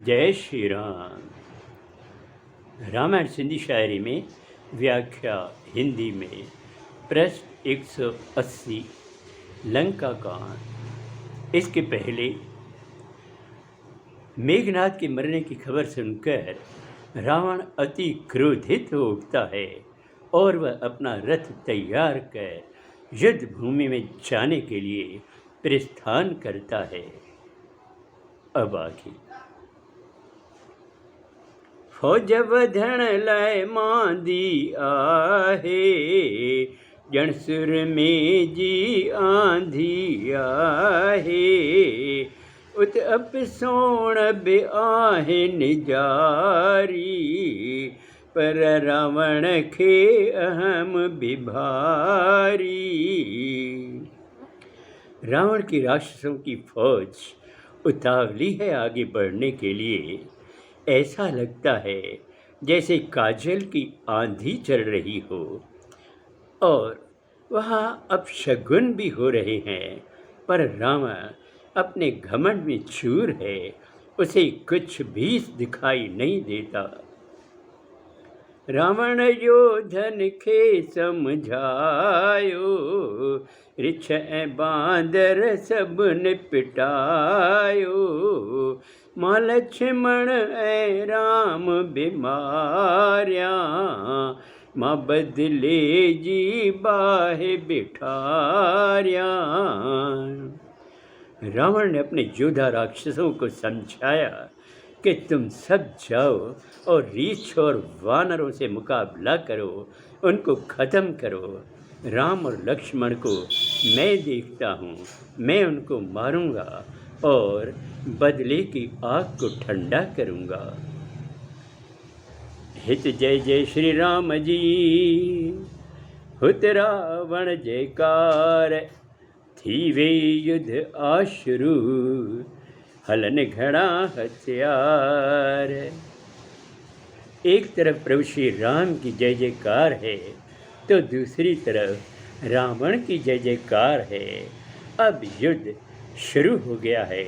जय श्री राम। रामायण सिंधी शायरी में व्याख्या हिंदी में पृष्ठ 180 लंका कांड। इसके पहले मेघनाद के मरने की खबर सुनकर रावण अति क्रोधित हो उठता है और वह अपना रथ तैयार कर युद्ध भूमि में जाने के लिए प्रस्थान करता है। अब आगे फौज वधण लय मांदी आहे, जणसुर में जी आंधी आहे। उत अपसोण बि आहिन जारी, पर रावण खे अहम बिभारी। रावण की राक्षसों की फौज उतावली है आगे बढ़ने के लिए। ऐसा लगता है जैसे काजल की आंधी चल रही हो और वहाँ अपशगुन भी हो रहे हैं, पर रावण अपने घमंड में चूर है, उसे कुछ भी दिखाई नहीं देता। रावण योधन खे समझायो, रिछ ऐं बांदर सब निपटायो। मां लक्ष्मण ऐं राम बीमारिया, मां बदले जी बाहे बिठारिया। रावण ने अपने योद्धा राक्षसों को समझाया कि तुम सब जाओ और रीछ और वानरों से मुकाबला करो, उनको ख़त्म करो। राम और लक्ष्मण को मैं देखता हूँ, मैं उनको मारूंगा और बदले की आग को ठंडा करूंगा। हित जय जय श्री राम जी, हुत रावण जयकार। थी वे युद्ध आशुरु, हलन घड़ा हथियार। एक तरफ प्रभु श्री राम की जय जयकार है तो दूसरी तरफ रावण की जय जयकार है। अब युद्ध शुरू हो गया है,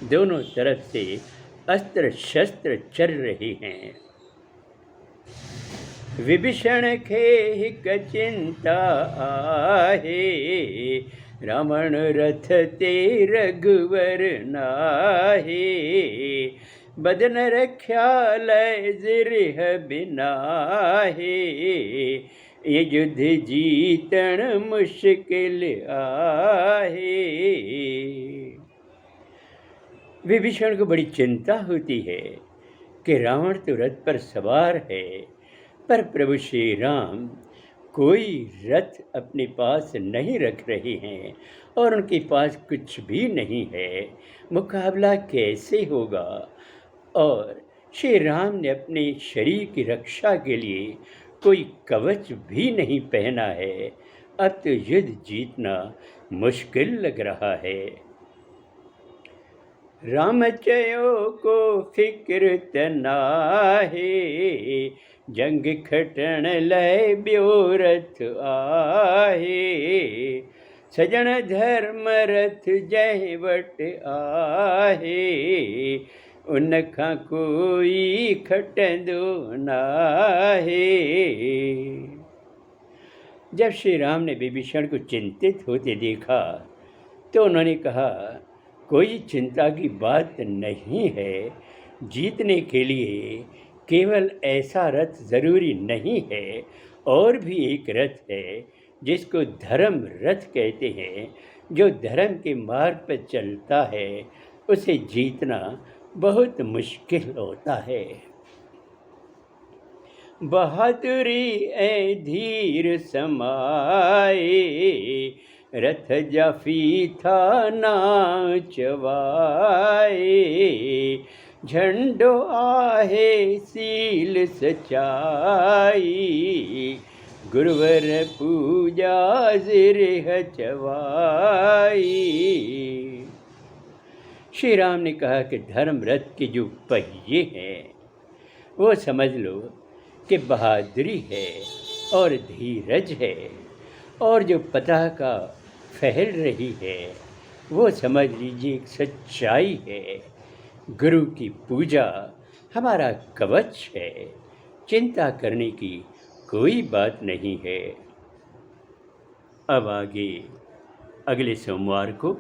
दोनों तरफ से अस्त्र शस्त्र चल रहे हैं। विभीषण खे हिक चिंता आहे, रावण रथ ते रघुवर नाहे। बदन रख्या लय जिरह बिनाहे, ये युद्ध जीतन मुश्किल आहे। विभीषण को बड़ी चिंता होती है कि रावण तो रथ पर सवार है, पर प्रभु श्री राम कोई रथ अपने पास नहीं रख रहे हैं और उनके पास कुछ भी नहीं है। मुकाबला कैसे होगा? और श्री राम ने अपने शरीर की रक्षा के लिए कोई कवच भी नहीं पहना है। अब तो युद्ध जीतना मुश्किल लग रहा है। राम चयो को फिक्र तनाहे, जंग खटण लय ब्यो रथ आहे। सजन धर्म रथ जय वट आहे, उनखां कोई खटंदो नाहे। जब श्री राम ने विभीषण को चिंतित होते देखा तो उन्होंने कहा, कोई चिंता की बात नहीं है। जीतने के लिए केवल ऐसा रथ ज़रूरी नहीं है, और भी एक रथ है जिसको धर्म रथ कहते हैं। जो धर्म के मार्ग पर चलता है उसे जीतना बहुत मुश्किल होता है। बहादुरी ऐ धीर समाए, रथ जाफी था नाचवाए। झंडो आहे सील सचाई, गुरुवर पूजा जिरह चवाई। श्री राम ने कहा कि धर्म रथ के जो पहिए हैं वो समझ लो कि बहादुरी है और धीरज है, और जो पताका फैल रही है वो समझ लीजिए एक सच्चाई है। गुरु की पूजा हमारा कवच है, चिंता करने की कोई बात नहीं है। अब आगे अगले सोमवार को।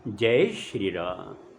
जय श्री राम।